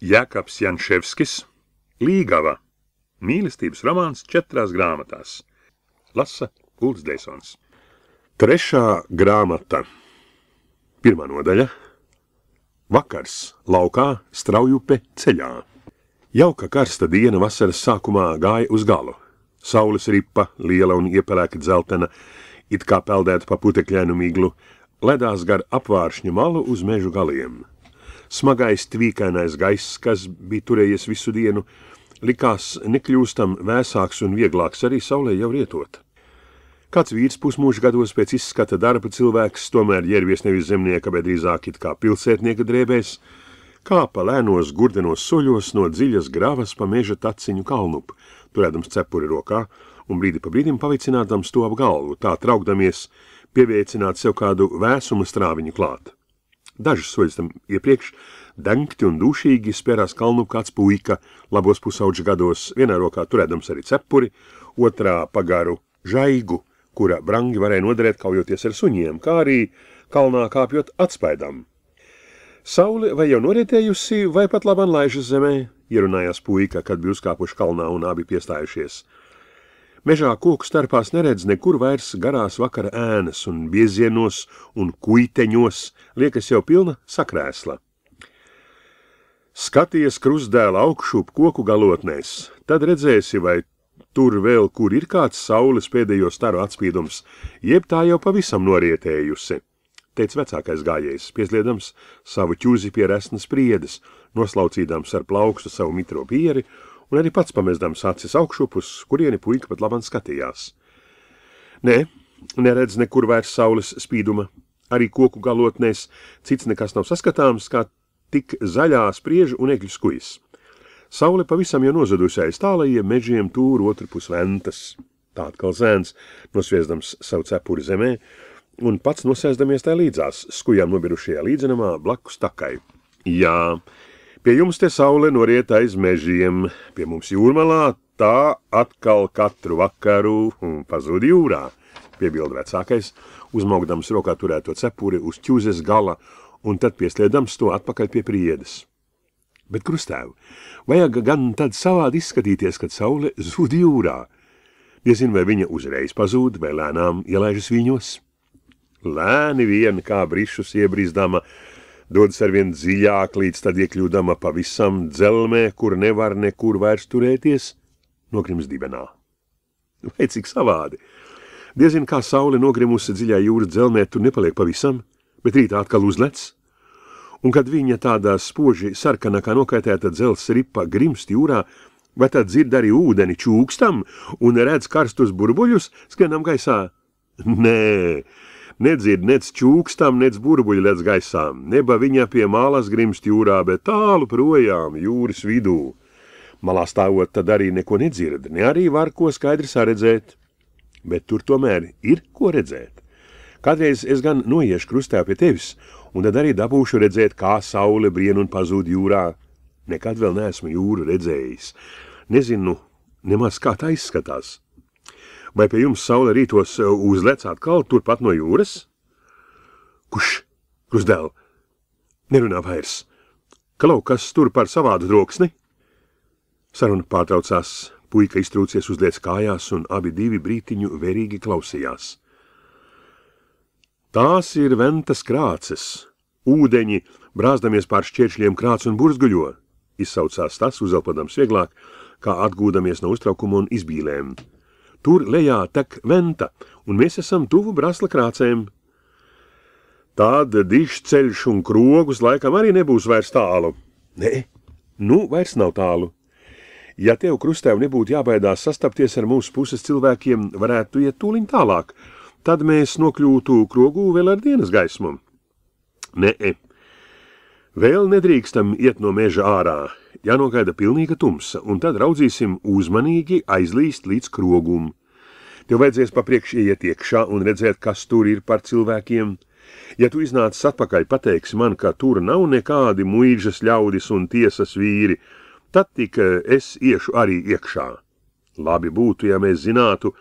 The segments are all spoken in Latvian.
Jēkabs Janševskis, Līgava, mīlestības romāns 4 grāmatās. Lasa Ulds Deisons. 3. grāmata. 1. nodaļa. Vakars laukā, Straujupe ceļā. Jauka karsta diena vasaras sākumā gāja uz galu. Saules ripa, liela un iepelēka dzeltena, it kā peldēta pa putekļainu miglu, ledās gar apvāršņa malu uz mežu galiem. Smagais tvīkainais gaiss, kas bija turējies visu dienu, likās nekļūstam vēsāks un vieglāks arī saulē jau rietot. Kāds vīrs pusmūža gados pēc izskata darba cilvēks, tomēr ģērbies nevis zemnieka, bet drīzāk it kā pilsētnieka drēbēs, kāpa lēnos gurdenos soļos no dziļas gravas pa meža taciņu kalnup, turēdams cepuri rokā un brīdi pa brīdim pavicinādams to ap galvu, tā traukdamies pieviecināt sev kādu vēsuma strāviņu klāt. Dažus soļus tam iepriekš dengti un dušīgi spērās kalnup kāds puika, labos pusauģa gados, vienā rokā turēdams arī cepuri, otrā pagaru žaigu, kura brangi varēja noderēt kaujoties ar suņiem, kā arī kalnā kāpjot atspaidam. Saule vai jau norietējusi, vai pat laban laižas zemē, ierunājās puika, kad bija uzkāpuši kalnā un abi piestājušies. Mežā koku starpās neredz nekur vairs garās vakara ēnas un biezienos un kuiteņos liekas jau pilna sakrēsla. Skaties krustdēla augšup koku galotnēs, tad redzēsi, vai tur vēl kur ir kāds saules pēdējo staru atspīdums, jeb tā jau pavisam norietējusi, teica vecākais gājējs, piesliedams savu ķūzi pie resnas priedes, noslaucīdams ar plaukstu savu mitro pieri, un arī pats pamestams acis augšup, uz kurieni puika pat labam skatījās. Nē, neredz nekur vairs saules spīduma, arī koku galotnēs cits nekas nav saskatāms, kā tik zaļā spriežu un ekļu skujas. Saule pavisam jau nozadusi aiz tālajiem mežiem tūr otrpus ventas. Tā atkal zēns, nosviesdams savu cepuri zemē, un pats nosēsdamies tā līdzās, skujām nobirušajā līdzenamā blakus takai. Jā, pie jums te saule noriet aiz mežiem, pie mums jūrmalā tā atkal katru vakaru un pazūd jūrā, piebilda vecākais, uzmaugdams rokā turēto cepuri uz ķūzes gala un tad piesliedams to atpakaļ pie priedes. Bet, krustēv, vajag gan tad savādi izskatīties, kad saule zūd jūrā. Diezin, vai viņa uzreiz pazūd, vai lēnām ielaižas viņos? Lēni vien, kā brišus iebrīzdama, dodas arvien dziļāk, līdz tad iekļūdama pavisam dzelmē, kur nevar nekur vairs turēties, nogrims dibenā. Vai cik savādi? Diezin, kā saule nogrimusi dziļā jūras dzelmē, tur nepaliek pavisam, bet rītā atkal uzlec. Un kad viņa tādā spoži sarkana kā nokaitēta dzels ripa grimst jūrā, vai tad dzird arī ūdeni čūkstam un redz karstus burbuļus skrienam gaisā? Nē, nedzird nec čūkstam, nec burbuļi lec gaisā. Neba viņa pie malas grimst jūrā, bet tālu projām jūras vidū. Malā stāvot tad arī neko nedzird, ne arī var ko skaidri saredzēt. Bet tur tomēr ir ko redzēt. Kādreiz es gan noiešu krustēju pie tevis, un tad arī dabūšu redzēt, kā saule brien un pazūd jūrā. Nekad vēl neesmu jūru redzējis. Nezinu nemaz, kā tā izskatās. Vai pie jums saule rītos uzlec atkal turpat no jūras? Kuš, krustdēl, nerunā vairs. Klau, kas tur par savādu droksni? Saruna pārtraucās, puika iztrūcies uzliec kājās, un abi divi brītiņu vērīgi klausījās. Tās ir ventas krāces. Ūdeņi, brāzdamies pār šķēršļiem krāc un burzguļo, izsaucās tas, uzelpadams vieglāk, kā atgūdamies no uztraukuma un izbīlēm. Tur lejā tek venta, un mēs esam tuvu brasla krācēm. Tāda dišceļš un krogus laikam arī nebūs vairs tālu. Nē, nu vairs nav tālu. Ja tev, krustēv, nebūtu jābaidās sastapties ar mūsu puses cilvēkiem, varētu iet tūliņ tālāk, tad mēs nokļūtu krogū vēl ar dienas gaismu. Nē, vēl nedrīkstam iet no meža ārā, jānogaida pilnīga tumsa, un tad raudzīsim uzmanīgi aizlīst līdz krogum. Tev vajadzēs papriekš iet iekšā un redzēt, kas tur ir par cilvēkiem. Ja tu iznācis atpakaļ, pateiksi man, ka tur nav nekādi muižas ļaudis un tiesas vīri, tad tik es iešu arī iekšā. Labi būtu, ja mēs zinātu,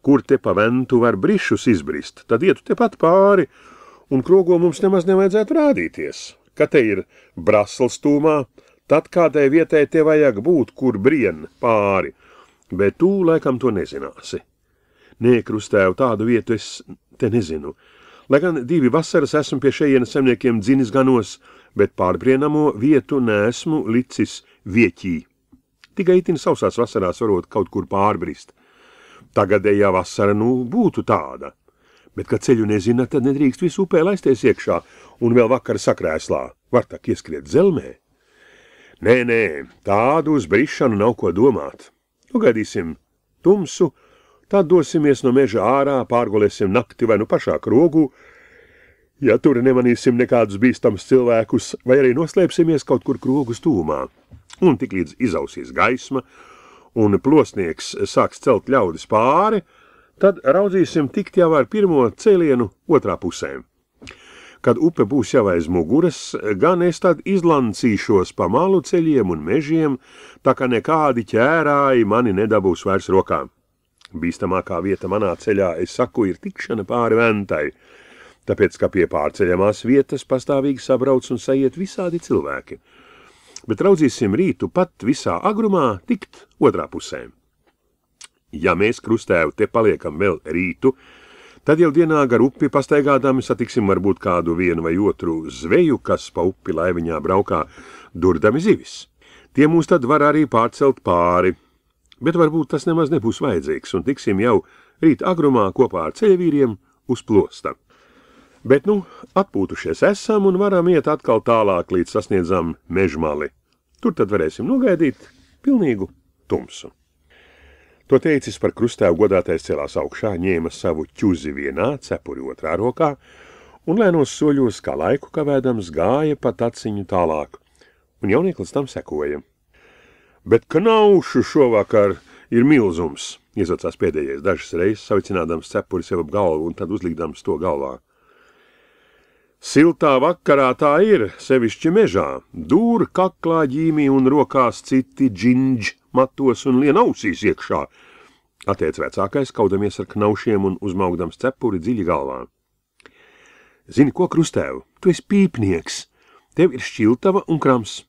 kur te pa ventu var brišus izbrist, tad ietu tepat pāri, un krogo mums nemaz nevajadzētu rādīties. Ka te ir brasls tūmā, Tad kādai vietai te vajag būt, kur brien pāri, bet tu laikam to nezināsi. Nē, Krustēv, tādu vietu es te nezinu. Lai gan 2 vasaras esmu pie šejienes zemniekiem dzinis ganos, bet pārbrienamo vietu neesmu licis vieķī. Tikai itin sausās vasarās varot kaut kur pārbrist. Tagadējā vasara, būtu tāda. Bet, kad ceļu nezina, tad nedrīkst visu upē laisties iekšā un vēl vakar sakrēslā. Var tak ieskriet zelmē. Nē, tādu uz brišanu nav ko domāt. Gaidīsim tumsu, tad dosimies no meža ārā, pārgulēsim nakti vai pašā krogu, ja tur nemanīsim nekādus bīstamus cilvēkus, vai arī noslēpsimies kaut kur krogus tūmā. Un tiklīdz izausīs gaisma, un plosnieks sāks celt ļaudis pāri, tad raudzīsim tikt jau ar pirmo cēlienu otrā pusē. Kad upe būs jau aiz muguras, gan es tad izlancīšos pa malu ceļiem un mežiem, tā kā nekādi ķērāji mani nedabūs vairs rokā. Bīstamākā vieta manā ceļā, es saku, ir tikšana pāri ventai, tāpēc, ka pie pārceļamās vietas pastāvīgi sabrauc un sajiet visādi cilvēki. Bet raudzīsim rītu pat visā agrumā tikt otrā pusē. Ja mēs, Krustēv, te paliekam vēl rītu, tad jau dienā gar upi pastaigādami satiksim varbūt kādu vienu vai otru zveju, kas pa upi laiviņā braukā durdami zivis. Tie mūs tad var arī pārcelt pāri, bet varbūt tas nemaz nebūs vajadzīgs, un tiksim jau rīt agrumā kopā ar ceļvīriem uz plosta. Bet, atpūtušies esam un varam iet atkal tālāk, līdz sasniedzam mežmali. Tur tad varēsim nogaidīt pilnīgu tumsu. To teicis par Krustēvu godātais celās augšā, ņēma savu ķuzi vienā, cepuri otrā rokā, un lēnos soļos, kā laiku kavēdams, gāja pa taciņu tālāk, un jaunieklis tam sekoja. Bet knaušu šovakar ir milzums, iesacās pēdējais dažas reizes, savicinādams cepuri sev ap galvu un tad uzlikdams to galvā. Siltā vakarā tā ir, sevišķi mežā, dūr kaklā ģīmī un rokās citi džindž matos un lien ausīs iekšā, atteic vecākais, kaudamies ar knaušiem un uzmaugdams cepuri dziļi galvā. Zini ko, Krustēv, tu esi pīpnieks, tev ir šķiltava un krams.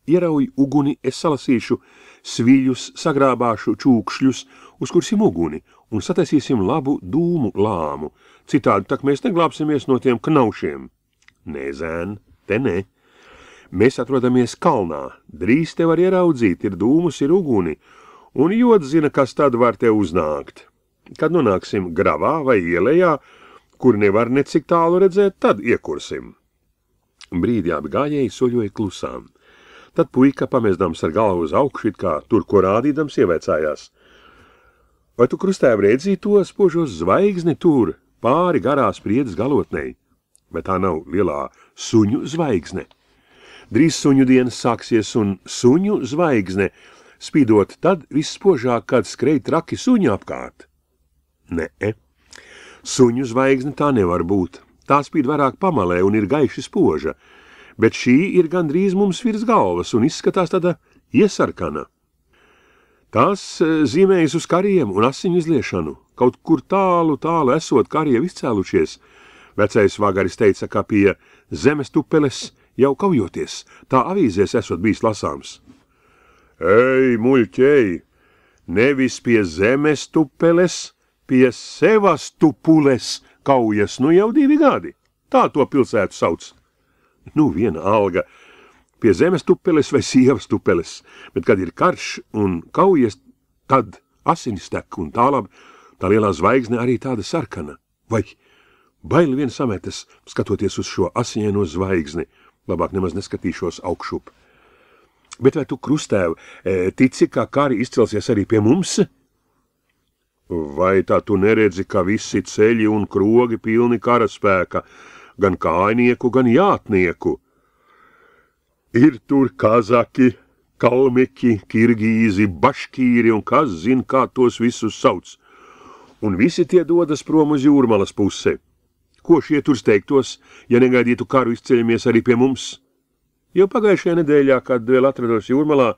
Ierauj uguni, es salasīšu sviļus, sagrābāšu čūkšļus, uzkursim uguni un sataisīsim labu dūmu lāmu. Citādi tak mēs neglāpsimies no tiem knaušiem. Nē, zēn, te ne. Mēs atrodamies kalnā, drīz te var ieraudzīt, ir dūmus, ir uguni, un jods zina, kas tad var te uznākt. Kad nonāksim gravā vai ielējā, kur nevar necik tālu redzēt, tad iekursim. Brīdī abi gājēji soļoja klusām. Tad puika, pamēsdams ar galvu uz augšu, it kā tur, ko rādīdams, ievaicājās. Vai tu, Krustēv, redzi to spožo zvaigzni tur, pāri garā spriedes galotnei? Vai tā nav lielā suņu zvaigzne? Drīz suņu dienas sāksies, un suņu zvaigzne spīdot tad visspožāk, kad skrej traki suņi apkārt. Nē, suņu zvaigzne tā nevar būt. Tā spīd vairāk pamalē un ir gaiši spoža, bet šī ir gandrīz mums virs galvas un izskatās tāda iesarkana. Tās zīmējas uz kariem un asiņu izliešanu. Kaut kur tālu esot karievi izcēlušies. Vecais vagaris teica, ka pie zemes tupeles jau kaujoties, tā avīzēs esot bijis lasāms. Ej, muļķei, nevis pie zemes tupeles, pie Sevastupules kaujas, jau 2 gadi. Tā to pilsētu sauc. Viena alga, pie zemes tupeles vai sievas tupeles, bet kad ir karš un kaujas, tad asinis tek un tālāk, tā lielā zvaigzne arī tāda sarkana. Vai baili vien sametas, skatoties uz šo asiņaino zvaigzni, labāk nemaz neskatīšos augšup. Bet vai tu, Krustēv, tici, ka kari izcelsies arī pie mums? Vai tā tu neredzi, ka visi ceļi un krogi pilni karaspēka, gan kājnieku, gan jātnieku? Ir tur kazaki, kalmeķi, kirgīzi, baškīri un kas zin, kā tos visus sauc. Un visi tie dodas prom uz jūrmalas pusi. Ko šie tur steigtos, ja negaidītu karu izceļamies arī pie mums? Jau pagājušajā nedēļā, kad vēl atrados jūrmalā,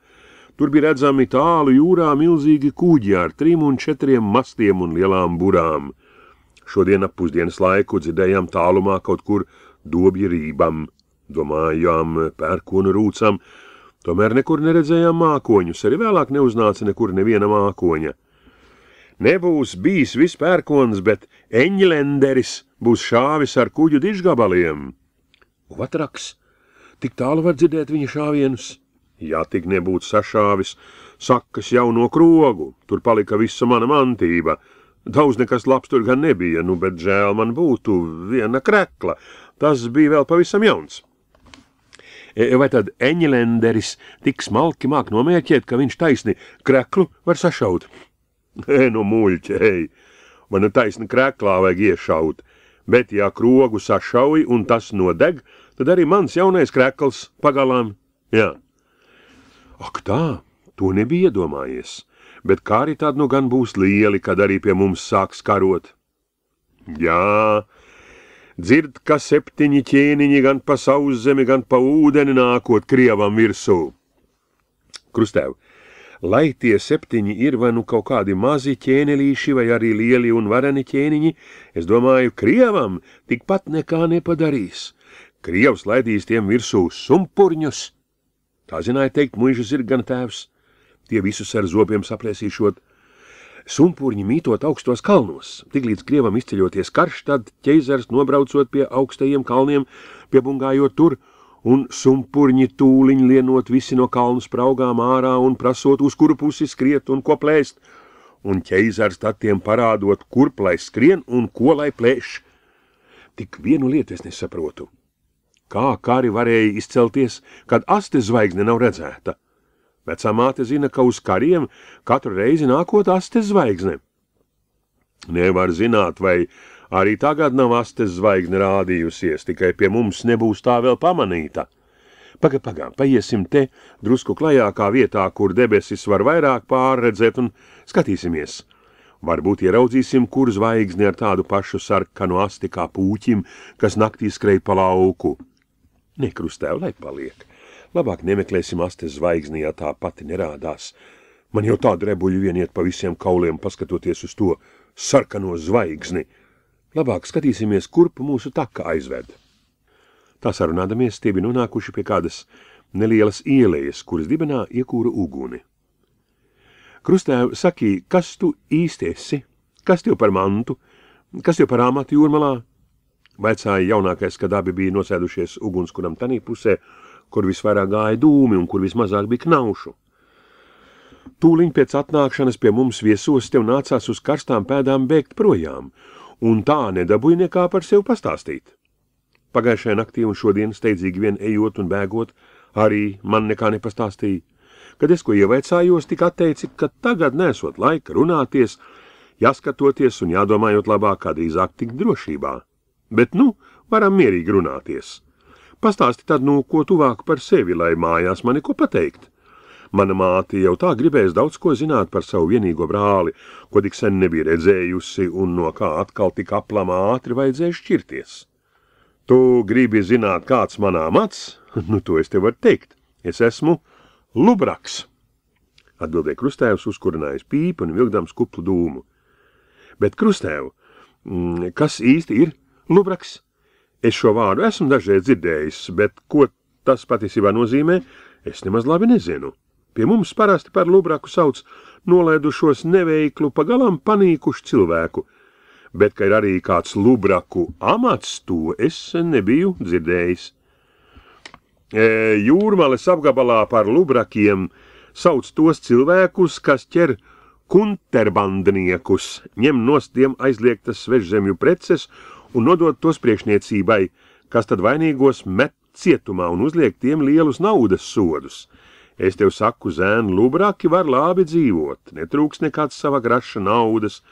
tur bija redzami tālu jūrā milzīgi kuģi ar 3 un 4 mastiem un lielām burām. Šodien ap pusdienas laiku dzirdējām tālumā kaut kur dobji rībam, domājām pērkonu rūcam, Tomēr nekur neredzējām mākoņus, arī vēlāk neuznāca nekur neviena mākoņa. Nebūs bijis vispērkons, bet eņļenderis būs šāvis ar kuģu dižgabaliem. Otraks, tik tālu var dzirdēt viņa šāvienus. Ja tik nebūtu sašāvis, sakas jauno krogu, tur palika visa mana mantība. Daudz nekas labs tur gan nebija, bet žēl man būtu viena krekla. Tas bija vēl pavisam jauns. Vai tad eņļenderis tik smalki māk nomērķēt, ka viņš taisni kreklu var sašaut? Muļķi, man taisni kreklā vajag iešaut, bet ja krogu sašauj un tas nodeg, tad arī mans jaunais krekls pagalām, jā. Ak tā, to nebija iedomājies, bet kāri tad nu gan būs lieli, kad arī pie mums sāks karot. Jā, dzird, ka 7 ķēniņi gan pa sauszemi, gan pa ūdeni nākot Krievam virsū. Krustēv, lai tie 7 ir vai nu kaut kādi mazi ķēnelīši vai arī lieli un vareni ķēniņi, es domāju, Krievam tikpat nekā nepadarīs. Krievs laidīs tiem virsū sumpurņus. Tā zināja teikt muiža zirgana tēvs. Tie visus ar zobiem saplēsīšot. Sumpurņi mītot augstos kalnos. Tiklīdz Krievam izceļoties karš, tad ķeizars nobraucot pie augstajiem kalniem, piebungājot tur, un sumpurņi tūliņ lienot visi no kalnu spraugām ārā un prasot, uz kuru pusi skriet un ko plēst. Un ķeizars tad tiem parādot, kurp lai skrien un ko lai plēš. Tik vienu lietu es nesaprotu. Kā kari varēja izcelties, kad astes zvaigzne nav redzēta? Vecā māte zina, ka uz kariem katru reizi nākot astes zvaigzne. Nevar zināt, vai arī tagad nav astes zvaigzne rādījusies, tikai pie mums nebūs tā vēl pamanīta. Pagām, paiesim te drusku klajākā vietā, kur debesis var vairāk pārredzēt un skatīsimies. Varbūt ieraudzīsim, kur zvaigzni ar tādu pašu sarkanu asti kā pūķim, kas naktī skrej pa lauku. Nekrustēv, lai paliek. Labāk nemeklēsim astes zvaigzni, ja tā pati nerādās. Man jau tādu rebuļu vien iet pa visiem kauliem, paskatoties uz to sarkano zvaigzni. Labāk skatīsimies, kurp mūsu taka aizved. Tā sarunādamies, tie bija nonākuši pie kādas nelielas ielejas, kuras dibenā iekūra uguni. Krustēv, saki, kas tu īsti esi? Kas tev par mantu? Kas tev par amatu Jūrmalā? Vaicāja jaunākais, kad abi bija nosēdušies ugunskuram tanī pusē, kur visvairāk gāja dūmi un kur vismazāk bija knaušu. Tūliņ pēc atnākšanas pie mums viesos tev nācās uz karstām pēdām bēgt projām, un tā nedabūja nekā par sevi pastāstīt. Pagājušajā naktī un šodien steidzīgi vien ejot un bēgot, arī man nekā nepastāstīja. Kad es ko ievaicājos, tik atteici, ka tagad nesot laika runāties, jāskatoties un jādomājot labāk, kā drīzāk tik drošībā. Bet, varam mierīgi runāties. Pastāsti tad, ko tuvāk par sevi, lai mājās mani ko pateikt. Mana māte jau tā gribēs daudz ko zināt par savu vienīgo brāli, ko tik sen nebija redzējusi un no kā atkal tik aplam ātri vajadzēja šķirties. Tu gribi zināt, kāds manā mats? To es tev varu teikt. Es esmu Lubraks. Atbildēja Krustēvs, uzkurinājis pīpu un vilkdams kuplu dūmu. Bet, Krustēv, kas īsti ir Lubraks? Es šo vārdu esmu dažreiz dzirdējis, bet ko tas patiesībā nozīmē, es nemaz labi nezinu. Pie mums parasti par Lubraku sauc nolaidušos neveiklu, pagalām panīkušu cilvēku, bet, ka ir arī kāds Lubraku amats, to es nebiju dzirdējis. Jūrmales apgabalā par Lubrakiem sauc tos cilvēkus, kas ķer kunterbandniekus, ņem nost tiem aizliegtas svežzemju preces un nodot tos priekšniecībai, kas tad vainīgos met cietumā un uzliek tiem lielus naudas sodus. Es tev saku, zēn, Lubraki var labi dzīvot, netrūks nekāds sava graša naudas,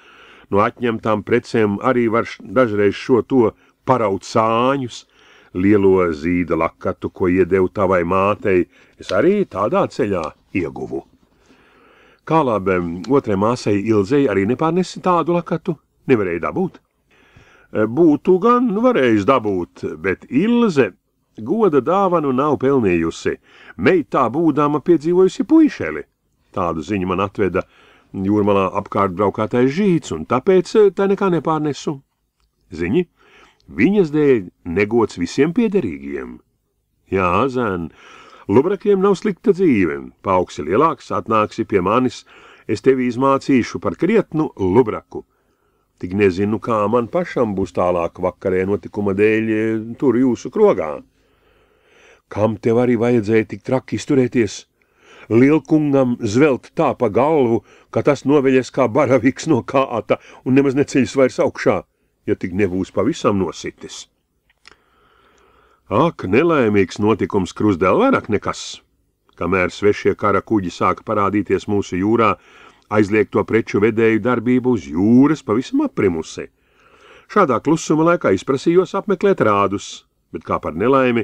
no atņemtām precēm arī var dažreiz šo to paraut sāņus, lielo zīda lakatu, ko iedevu tavai mātei, es arī tādā ceļā ieguvu. Kā labi, otrai māsai Ilzei arī nepārnesi tādu lakatu? Nevarēja dabūt? Būtu gan varējis dabūt, bet Ilze goda dāvanu nav pelnījusi. Meitā būdama piedzīvojusi puišeli. Tādu ziņu man atveda Jūrmalā apkārt braukātais žīts, un tāpēc tā nekā nepārnesu. Ziņi, viņas dēļ negods visiem piederīgiem. Jā, zēn, Lubrakiem nav slikta dzīve, paaugsi lielāks, atnāksi pie manis, es tevi izmācīšu par krietnu lubraku. Tik nezinu, kā man pašam būs tālāk vakarē notikuma dēļ tur jūsu krogā. Kam tev arī vajadzēja tik traki izturēties? Lielkungam zvelt tā pa galvu, ka tas noveļas kā baraviks no kāta un nemaz neceļas vairs augšā, ja tik nebūs pavisam nositis. Ak, nelaimīgs notikums Krustdēl vairāk nekas. Kamēr svešie kara kuģi sāka parādīties mūsu jūrā, aizliegto preču vedēju darbību uz jūras pavisam aprimusi. Šādā klusuma laikā izprasījos apmeklēt rādus, bet kā par nelaimi,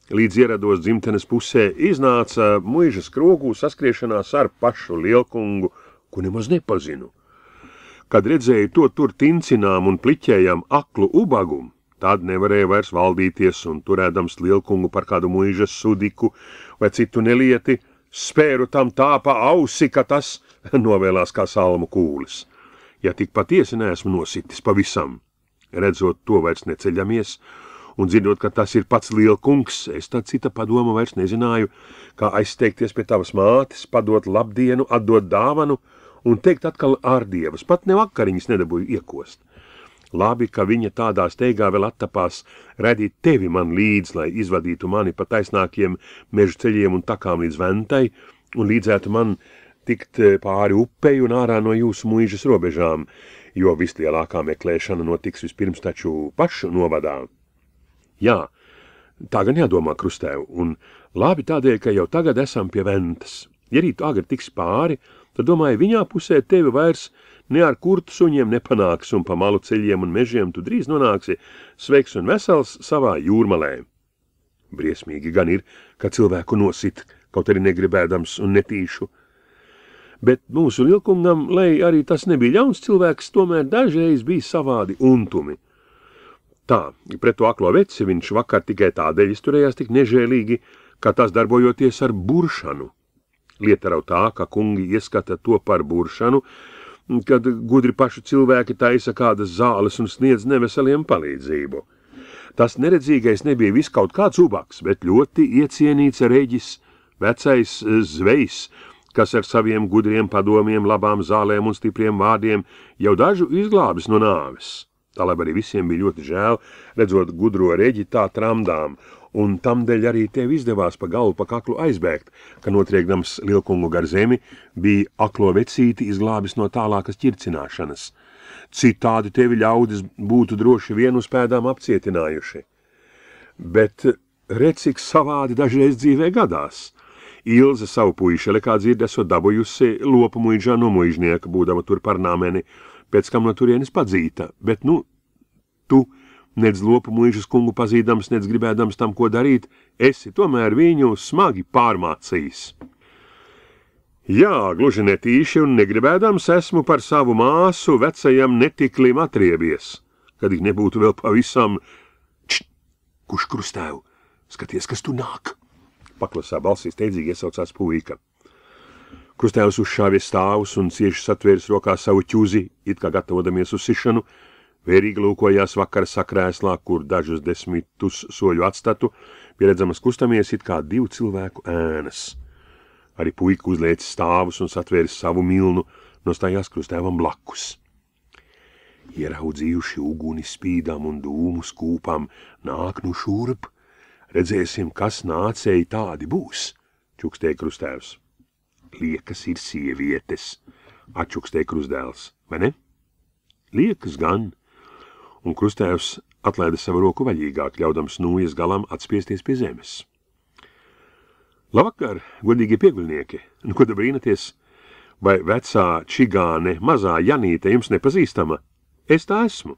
līdz ierados dzimtenes pusē, iznāca muižas krogū saskriešanās ar pašu Lielkungu, ko nemaz nepazinu. Kad redzēju to tur tincinām un pliķējam aklu ubagu, tad nevarēja vairs valdīties un turēdams Lielkungu par kādu muižas sudiku vai citu nelieti, spēru tam tā pa ausi, ka tas novēlās kā salmu kūlis. Ja tik patiesi neesmu nositis pavisam, redzot to vairs neceļamies, un zinot, ka tas ir pats Lielkungs, es tad cita padoma vairs nezināju, kā aizsteigties pie tavas mātes, padot labdienu, atdot dāvanu un teikt atkal ārdievas, pat ne vakariņas nedabūju iekost. Labi, ka viņa tādā steigā vēl attapās redīt tevi man līdz, lai izvadītu mani pa taisnākiem mežu ceļiem un takām līdz Ventai, un līdzētu man tikt pāri upei un ārā no jūsu muižas robežām, jo vislielākā meklēšana notiks vispirms taču pašu novadā. Jā, tā gan jādomā Krustēv, un labi tādēļ, ka jau tagad esam pie Ventas. Ja rīt agri tiks pāri, tad domāju, viņā pusē tevi vairs ne ar kurtu suņiem nepanāks, un pa malu ceļiem un mežiem tu drīz nonāksi sveiks un vesels savā jūrmalē. Briesmīgi gan ir, ka cilvēku nosit, kaut arī negribēdams un netīšu. Bet mūsu Lielkungam, lai arī tas nebija ļauns cilvēks, tomēr dažreiz bija savādi untumi. Tā, pret to aklo veci viņš vakar tikai tādēļ izturējās tik nežēlīgi, ka tas darbojoties ar buršanu. Lieta jau tā, ka kungi ieskata to par buršanu, kad gudri paši cilvēki taisa kādas zāles un sniedz neveseliem palīdzību. Tas neredzīgais nebija vis kaut kāds ubaks, bet ļoti iecienīts reģis, vecais zvejs, kas ar saviem gudriem padomiem, labām zālēm un stipriem vārdiem jau dažu izglābis no nāves. Tālāk arī visiem bija ļoti žēl, redzot gudro reģi tā tramdām, un tamdēļ arī tev izdevās pa galvu pa kaklu aizbēgt, ka notriekdams Lielkungu gar zemi bija aklo vecīti izglābis no tālākas ķircināšanas. Citādi tevi ļaudis būtu droši vienu uz pēdām apcietinājuši. Bet redz, cik savādi dažreiz dzīvē gadās. Ilze savu puišeli, kā dzird, esot dabūjusi lopu muižā no muižnieka, būdama tur par nāmeni, pēc kam no turienes padzīta, bet tu, nedz lopu muižas kungu pazīdams, nedz gribēdams tam, ko darīt, esi tomēr viņu smagi pārmācījis. Jā, gluži netīši un negribēdams esmu par savu māsu vecajam netiklim atriebies, kad ik nebūtu vēl pavisam. Kurš Krustēv? Skaties, kas tu nāk! Paklasā balsī steidzīgi iesaucās puika. Krustēvs uzšāvies stāvus un cieši satvēris rokā savu ķuzi, it kā gatavodamies uz sišanu, vērīgi lūkojās vakara sakrēslā, kur dažus 10 soļu atstatu, pieredzamas kustamies it kā 2 cilvēku ēnas. Arī puika uzliecis stāvus un satvēris savu milnu, nostājās Krustēvam blakus. Ieraudzījuši uguni spīdām un dūmu skūpām, nāk nu šurp, redzēsim, kas nācēji tādi būs, čukstēja Krustēvs. Liekas ir sievietes, atčukstēja Krustdēls, vai ne? Liekas gan, un Krustēvs atlaida savu roku vaļīgāk, ļaudams nūjas galam atspiesties pie zemes. Labvakar, godīgie pieguļnieki, un ko da brīnaties? Vai vecā čigāne, mazā Janīte jums nepazīstama? Es tā esmu.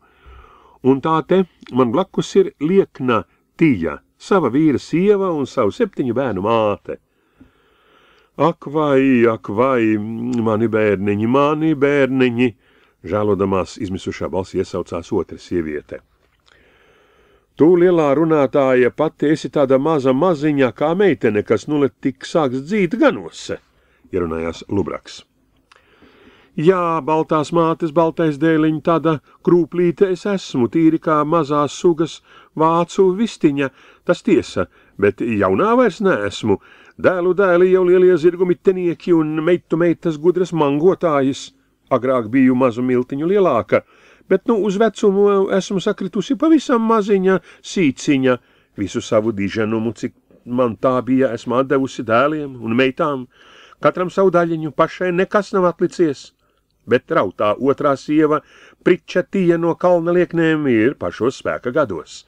Un tā te man blakus ir liekna Tija, sava vīra sieva un savu 7 bērnu māte. Ak vai, mani bērniņi, žēlodamās izmisušā balsī iesaucās otra sieviete. Tu, lielā runātāja, pati esi tāda maziņā kā meitene, kas nulet tik sāks dzīt ganose, ierunājās Lubraks. Jā, baltās mātes, baltais dēliņ, tāda krūplīte es esmu, tīri kā mazās sugas vācu vistiņa, tas tiesa, bet jaunā vairs neesmu, Dēlu dēli jau lielie zirgu mitenieki un meitu meitas gudras mangotājas. Agrāk biju mazu miltiņu lielāka, bet nu uz vecumu esmu sakritusi pavisam maziņa sīciņa. Visu savu diženumu, cik man tā bija, esmu atdevusi dēliem un meitām. Katram savu daļiņu, pašai nekas nav atlicies. Bet rautā otrā sieva, Pričatija no kalna lieknēm, ir pašos spēka gados.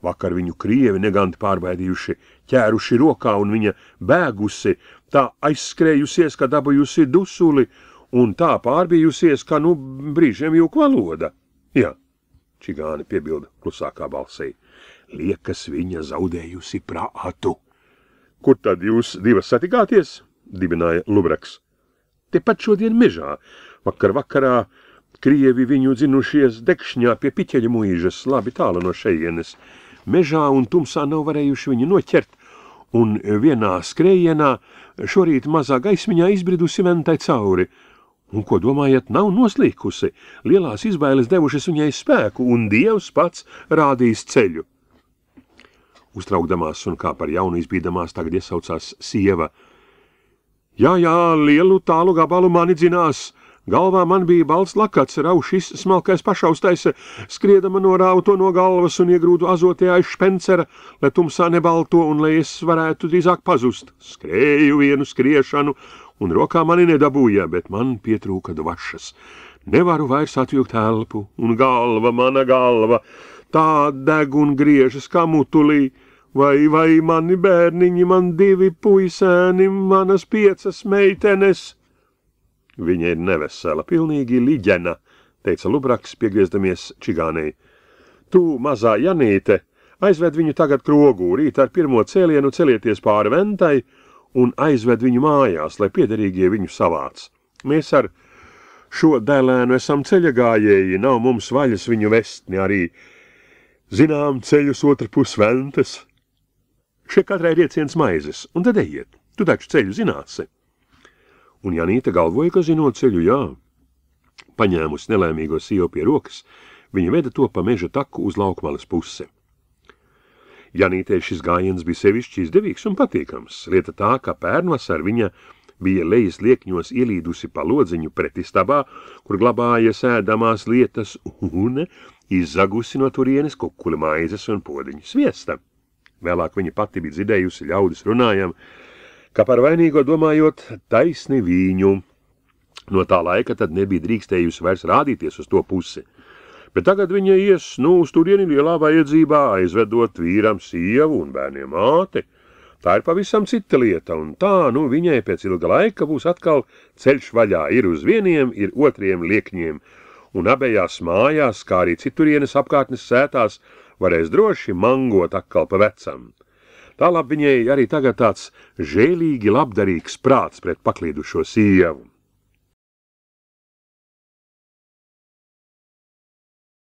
Vakar viņu krievi neganti pārbaidījuši, ķēruši rokā un viņa bēgusi, tā aizskrējusies, ka dabūjusi dusuli, un tā pārbijusies, ka nu brīžiem jūk valoda. Jā, čigāni piebilda klusākā balsī. Liekas, viņa zaudējusi prātu. Kur tad jūs divas satikāties? Dibināja Lubraks. Tepat šodien mežā. Vakarā krievi viņu dzinušies Dekšņā pie Piķeļa muīžas, labi tālu no šejienes. Mežā un tumsā nav varējuši viņu noķert, un vienā skrējienā šorīt mazā gaismiņā izbridusi ventai cauri. Un, ko domājat, nav noslīkusi? Lielās izbailes devušas viņai spēku, un Dievs pats rādīs ceļu. Uztraukdamās un kā par jaunu izbīdamās tagad iesaucās sieva. Jā, lielu tālu gabalu mani dzinās. Galvā man bija balts lakats, raušis smalkais pašaustais, skriedama no rauto no galvas un iegrūdu azotē aiz špencera, lai tumsā nebalto un lai es varētu drīzāk pazust. Skrēju vienu skriešanu, un rokā mani nedabūja, bet man pietrūka dvašas. Nevaru vairs atvilkt elpu, un galva, mana galva, tā deg un griežas kā mutulī. Vai mani bērniņi, man 2 puisēni, manas 5 meitenes? Viņa ir nevesela, pilnīgi liģena, teica Lubraks, piegrieždamies čigānei. Tu, mazā Janīte, aizved viņu tagad krogū, rīt ar pirmo cēlienu celieties pāri ventai un aizved viņu mājās, lai piederīgie viņu savāc. Mēs ar šo dēlēnu esam ceļagājēji, nav mums vaļas viņu vestni arī. Zinām ceļus otrpus ventas. Šie katrai ir ieciens maizes, un tad ejiet, tu taču ceļu zināsi. Un Janīte galvoja, ka zinot ceļu, jā. Paņēmusi nelēmīgo sievu pie rokas, viņa veda to pa meža taku uz laukmalas pusi. Janītei šis gājiens bija sevišķi izdevīgs un patīkams. Lieta tā, ka pērnvasar viņa bija lejas liekņos ielīdusi pa lodziņu pretistabā, kur glabāja sēdamās lietas un izzagusi no turienes kukuli maizes un podziņu sviesta. Vēlāk viņa pati bija dzirdējusi ļaudis runājam, ka par vainīgo domājot taisni viņu. No tā laika tad nebija drīkstējusi vairs rādīties uz to pusi. Bet tagad viņa ies, uz turieni lielā vajadzībā, aizvedot vīram sievu un bērniem māti. Tā ir pavisam cita lieta, un tā, viņai pēc ilga laika būs atkal ceļš vaļā, ir uz vieniem, ir otriem liekņiem, un abejās mājās, kā arī citurienes apkārtnes sētās, varēs droši mangot atkal pa vecam. Tālāk viņai arī tagad tāds žēlīgi labdarīgs prāts pret paklīdušo sievu.